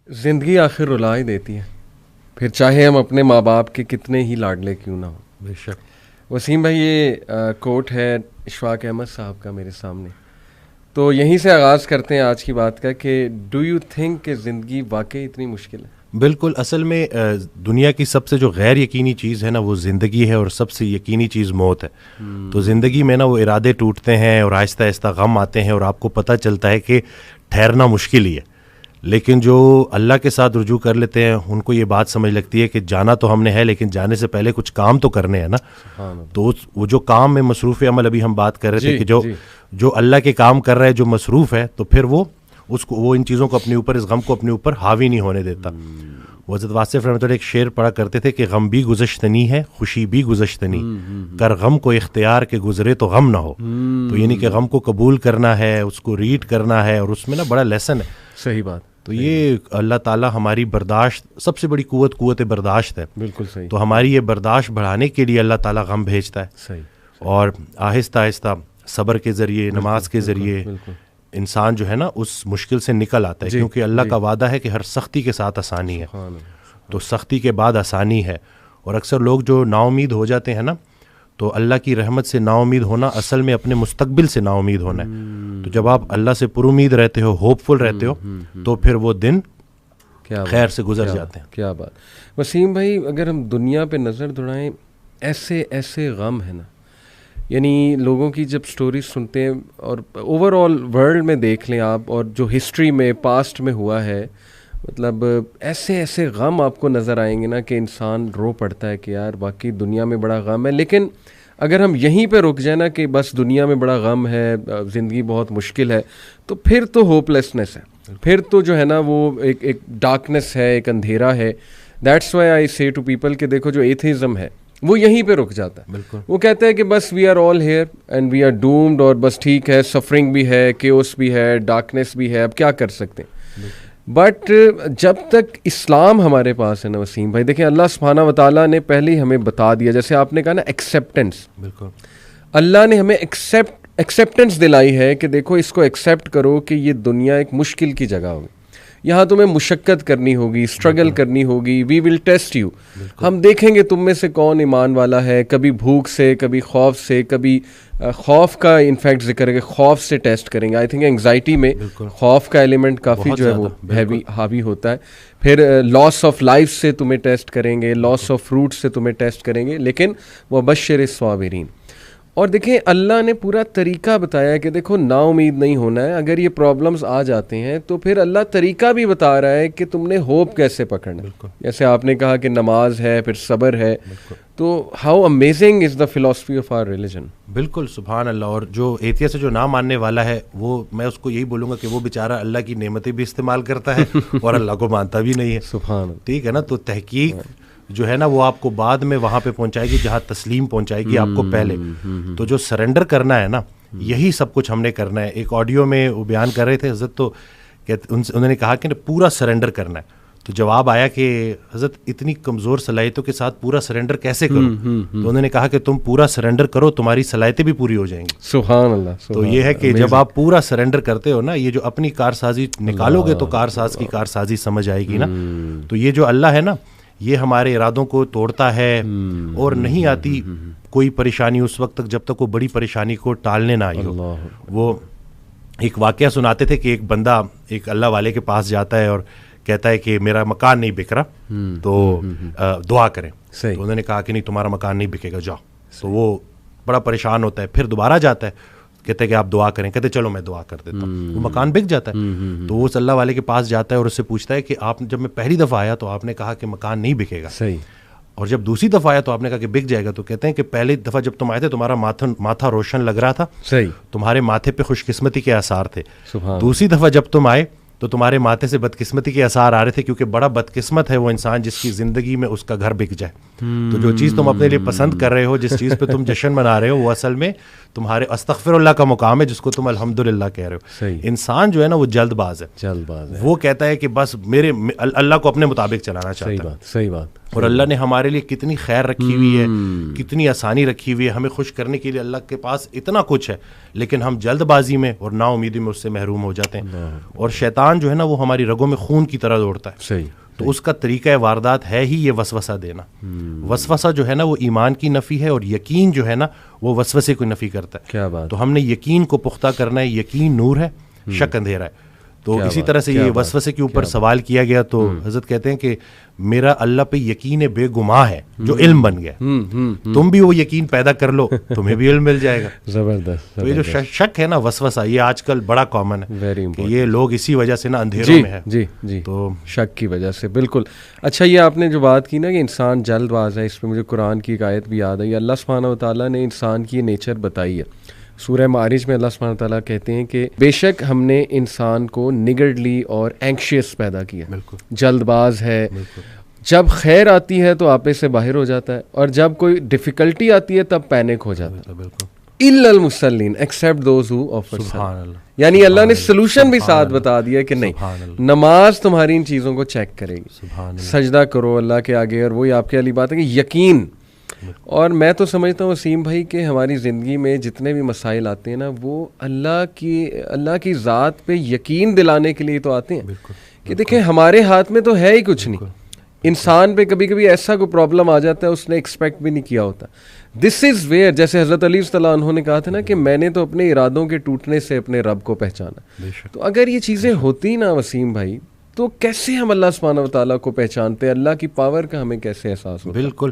زندگی آخر رلا ہی دیتی ہے، پھر چاہے ہم اپنے ماں باپ کے کتنے ہی لاڈلے کیوں نہ ہوں۔ بے شک۔ وسیم بھائی، یہ کوٹ ہے اشفاق احمد صاحب کا میرے سامنے، تو یہیں سے آغاز کرتے ہیں آج کی بات کا کہ ڈو یو تھنک کہ زندگی واقعی اتنی مشکل ہے؟ بالکل، اصل میں دنیا کی سب سے جو غیر یقینی چیز ہے نا وہ زندگی ہے، اور سب سے یقینی چیز موت ہے۔ تو زندگی میں نا وہ ارادے ٹوٹتے ہیں اور آہستہ آہستہ غم آتے ہیں، اور آپ کو پتہ چلتا ہے کہ ٹھہرنا مشکل ہی ہے، لیکن جو اللہ کے ساتھ رجوع کر لیتے ہیں ان کو یہ بات سمجھ لگتی ہے کہ جانا تو ہم نے ہے، لیکن جانے سے پہلے کچھ کام تو کرنے ہیں نا۔ تو وہ جو کام میں مصروف عمل، ابھی ہم بات کر رہے تھے کہ جو اللہ کے کام کر رہا ہے، جو مصروف ہے، تو پھر وہ ان چیزوں کو اپنے اوپر، اس غم کو اپنے اوپر حاوی نہیں ہونے دیتا۔ حضرت واصف رحمۃ اللہ ایک شعر پڑھا کرتے تھے کہ غم بھی گزشتنی ہے، خوشی بھی گزشتنی، کر غم کو اختیار کے گزرے تو غم نہ ہو۔ تو یعنی کہ غم کو قبول کرنا ہے، اس کو ریڈ کرنا ہے، اور اس میں نا بڑا لیسن ہے۔ صحیح بات۔ تو یہ اللہ تعالیٰ ہماری برداشت، سب سے بڑی قوت برداشت ہے۔ بالکل صحیح۔ تو ہماری یہ برداشت بڑھانے کے لیے اللہ تعالیٰ غم بھیجتا ہے۔ صحیح۔ اور آہستہ آہستہ صبر کے ذریعے، نماز کے ذریعے انسان جو ہے نا اس مشکل سے نکل آتا ہے، کیونکہ اللہ کا وعدہ ہے کہ ہر سختی کے ساتھ آسانی ہے۔ تو سختی کے بعد آسانی ہے، اور اکثر لوگ جو نا امید ہو جاتے ہیں نا، تو اللہ کی رحمت سے نا امید ہونا اصل میں اپنے مستقبل سے نا امید ہونا ہے۔ تو جب آپ اللہ سے پر امید رہتے ہو، ہوپ فل رہتے ہو، تو پھر وہ دن خیر سے گزر جاتے ہیں۔ کیا بات۔ وسیم بھائی، اگر ہم دنیا پہ نظر دوڑائیں، ایسے غم ہے نا، یعنی لوگوں کی جب سٹوریز سنتے ہیں، اور اوور آل ورلڈ میں دیکھ لیں آپ، اور جو ہسٹری میں پاسٹ میں ہوا ہے، مطلب ایسے غم آپ کو نظر آئیں گے نا کہ انسان رو پڑتا ہے کہ یار واقعی دنیا میں بڑا غم ہے۔ لیکن اگر ہم یہیں پہ رک جائیں نا کہ بس دنیا میں بڑا غم ہے، زندگی بہت مشکل ہے، تو پھر تو ہوپ لیسنس ہے، پھر تو جو ہے نا وہ ایک ڈارکنیس ہے، ایک اندھیرا ہے۔ دیٹس وائی آئی سے ٹو پیپل کہ دیکھو جو ایتھیزم ہے وہ یہیں پہ رک جاتا ہے۔ بالکل، وہ کہتا ہے کہ بس we are all here and we are doomed, اور بس ٹھیک ہے، سفرنگ بھی ہے، کیوس بھی ہے، ڈارکنیس بھی ہے، اب کیا کر سکتے ہیں۔ بٹ جب تک اسلام ہمارے پاس ہے نا وسیم بھائی، دیکھیں اللہ سبحانہ و تعالیٰ نے پہلے ہی ہمیں بتا دیا، جیسے آپ نے کہا نا ایکسیپٹنس، بالکل اللہ نے ہمیں ایکسیپٹنس دلائی ہے کہ دیکھو اس کو ایکسیپٹ کرو کہ یہ دنیا ایک مشکل کی جگہ ہوگی، یہاں تمہیں مشقت کرنی ہوگی، اسٹرگل کرنی ہوگی، وی ول ٹیسٹ یو، ہم دیکھیں گے تم میں سے کون ایمان والا ہے، کبھی بھوک سے، کبھی خوف سے، کبھی خوف کا انفیکٹ ذکر ہے کہ خوف سے ٹیسٹ کریں گے۔ آئی تھنک انگزائٹی میں خوف کا ایلیمنٹ کافی جو ہے وہ حاوی ہوتا ہے۔ پھر لاس آف لائف سے تمہیں ٹیسٹ کریں گے، لاس آف فروٹ سے تمہیں ٹیسٹ کریں گے، لیکن وبشر الصابرین۔ اور دیکھیں اللہ نے پورا طریقہ بتایا ہے کہ دیکھو نا امید نہیں ہونا ہے، اگر یہ پرابلمز آ جاتے ہیں تو پھر اللہ طریقہ بھی بتا رہا ہے کہ تم نے ہوپ کیسے پکڑنا ہے۔ جیسے آپ نے کہا کہ نماز ہے، پھر صبر ہے، تو how amazing is the philosophy of our religion. بالکل، سبحان اللہ۔ اور جو ایتھیسٹ سے جو نہ ماننے والا ہے، وہ میں اس کو یہی بولوں گا کہ وہ بیچارہ اللہ کی نعمتیں بھی استعمال کرتا ہے اور اللہ کو مانتا بھی نہیں ہے۔ سبحان اللہ، ٹھیک ہے نا۔ تو تحقیق جو ہے نا وہ آپ کو بعد میں وہاں پہ پہنچائے گی جہاں تسلیم پہنچائے گی آپ کو پہلے۔ تو جو سرنڈر کرنا ہے نا، یہی سب کچھ ہم نے کرنا ہے۔ ایک آڈیو میں وہ بیان کر رہے تھے حضرت، تو انہوں نے کہا کہ پورا سرنڈر کرنا ہے۔ تو جواب آیا کہ حضرت اتنی کمزور صلاحیتوں کے ساتھ پورا سرنڈر کیسے کروں؟ تو انہوں نے کہا کہ تم پورا سرنڈر کرو، تمہاری صلاحیتیں بھی پوری ہو جائیں گی۔ سبحان اللہ۔ تو یہ ہے کہ جب آپ پورا سرنڈر کرتے ہو نا، یہ جو اپنی کارسازی نکالو گے تو کارساز کی کارسازی سمجھ آئے گی نا۔ تو یہ جو اللہ ہے نا، یہ ہمارے ارادوں کو توڑتا ہے، اور نہیں آتی کوئی پریشانی اس وقت تک جب تک وہ بڑی پریشانی کو ٹالنے نہ آئی ہو۔ وہ ایک واقعہ سناتے تھے کہ ایک بندہ ایک اللہ والے کے پاس جاتا ہے اور کہتا ہے کہ میرا مکان نہیں بک رہا، تو دعا کریں۔ تو انہوں نے کہا کہ نہیں، تمہارا مکان نہیں بکے گا، جاؤ۔ تو وہ بڑا پریشان ہوتا ہے، پھر دوبارہ جاتا ہے، کہتے ہیں کہ آپ دعا کریں، کہتے چلو میں دعا کر دیتا ہوں۔ وہ مکان بک جاتا ہے۔ تو وہ اللہ والے کے پاس جاتا ہے اور اس سے پوچھتا ہے کہ آپ جب میں پہلی دفعہ آیا تو آپ نے کہا کہ مکان نہیں بکے گا، صحیح، اور جب دوسری دفعہ آیا تو آپ نے کہا کہ بک جائے گا۔ تو کہتے ہیں کہ پہلی دفعہ جب تم آئے تھے تمہارا ماتھا روشن لگ رہا تھا، صحیح، تمہارے ماتھے پہ خوش قسمتی کے آثار تھے۔ سبحان۔ دوسری دفعہ جب تم آئے تو تمہارے ماتھے سے بدقسمتی کے آثار آ رہے تھے، کیونکہ بڑا بدقسمت ہے وہ انسان جس کی زندگی میں اس کا گھر بک جائے۔ تو جو چیز تم اپنے لیے پسند کر رہے ہو، جس چیز پہ تم جشن منا رہے ہو، وہ اصل میں تمہارے استغفر اللہ کا مقام ہے جس کو تم الحمدللہ کہہ رہے ہو۔ صحیح۔ انسان جو ہے نا وہ جلد باز ہے، جلد باز ہے، وہ کہتا ہے کہ بس میرے اللہ کو اپنے مطابق چلانا چاہتا ہے۔ صحیح بات، صحیح بات۔ اور اللہ نے ہمارے لیے کتنی خیر رکھی ہوئی ہے, کتنی آسانی رکھی ہوئی ہے, ہمیں خوش کرنے کے لیے اللہ کے پاس اتنا کچھ ہے, لیکن ہم جلد بازی میں اور نا امیدی میں اس سے محروم ہو جاتے ہیں. اور شیطان جو ہے نا وہ ہماری رگوں میں خون کی طرح دوڑتا ہے. صحیح. تو اس کا طریقہ واردات ہے ہی یہ وسوسہ دینا. وسوسہ جو ہے نا وہ ایمان کی نفی ہے, اور یقین جو ہے نا وہ وسوسے کو نفی کرتا ہے. کیا بات. تو ہم نے یقین کو پختہ کرنا ہے. یقین نور ہے, شک اندھیرا ہے. تو اسی طرح سے یہ وسوسے کے اوپر سوال کیا گیا, تو حضرت کہتے ہیں کہ میرا اللہ پہ یقین بے گماہ ہے جو علم بن گیا. تم بھی وہ یقین پیدا کر لو, تمہیں بھی علم مل جائے گا. زبردست. تو یہ جو شک ہے نا وسوسہ, یہ آج کل بڑا کامن ہے. ویری کہ امپورٹنٹ. یہ لوگ اسی وجہ سے نا اندھیروں میں ہے. جی جی, تو شک کی وجہ سے. بالکل. اچھا, یہ آپ نے جو بات کی نا کہ انسان جلد باز ہے, اس پہ مجھے قرآن کی ایک آیت بھی یاد آئی. اللہ سبحانہ و تعالیٰ نے انسان کی یہ نیچر بتائی ہے. سورہ معارج میں اللہ سبحانہ تعالیٰ کہتے ہیں کہ بے شک ہم نے انسان کو نگرڈلی اور اینکشیس پیدا کیا. بالکل. جلد باز ہے. جب خیر آتی ہے تو آپے سے باہر ہو جاتا ہے, اور جب کوئی ڈیفیکلٹی آتی ہے تب پینک ہو جاتا ہے. بالکل. الا المصلین ایکسیپٹ دوز ہو آفر. سبحان اللہ. یعنی اللہ نے سلوشن بھی ساتھ بتا دیا کہ نہیں, نماز تمہاری ان چیزوں کو چیک کرے گی. سبحان اللہ. سجدہ کرو اللہ کے آگے, اور وہی آپ کے علی بات ہے کہ یقین. اور میں تو سمجھتا ہوں وسیم بھائی کہ ہماری زندگی میں جتنے بھی مسائل آتے ہیں نا, وہ اللہ کی ذات پہ یقین دلانے کے لیے تو آتے ہیں. کہ دیکھیں ہمارے ہاتھ میں تو ہے ہی کچھ نہیں. انسان پہ کبھی کبھی ایسا کوئی پرابلم آ جاتا ہے اس نے ایکسپیکٹ بھی نہیں کیا ہوتا. دس از ویئر, جیسے حضرت علی صلی اللہ عنہ نے کہا تھا نا کہ میں نے تو اپنے ارادوں کے ٹوٹنے سے اپنے رب کو پہچانا. تو اگر یہ چیزیں ہوتی نا وسیم بھائی, تو کیسے ہم اللہ سبحانہ و تعالیٰ کو پہچانتے, اللہ کی پاور کا ہمیں کیسے احساس ہوتا؟ بالکل.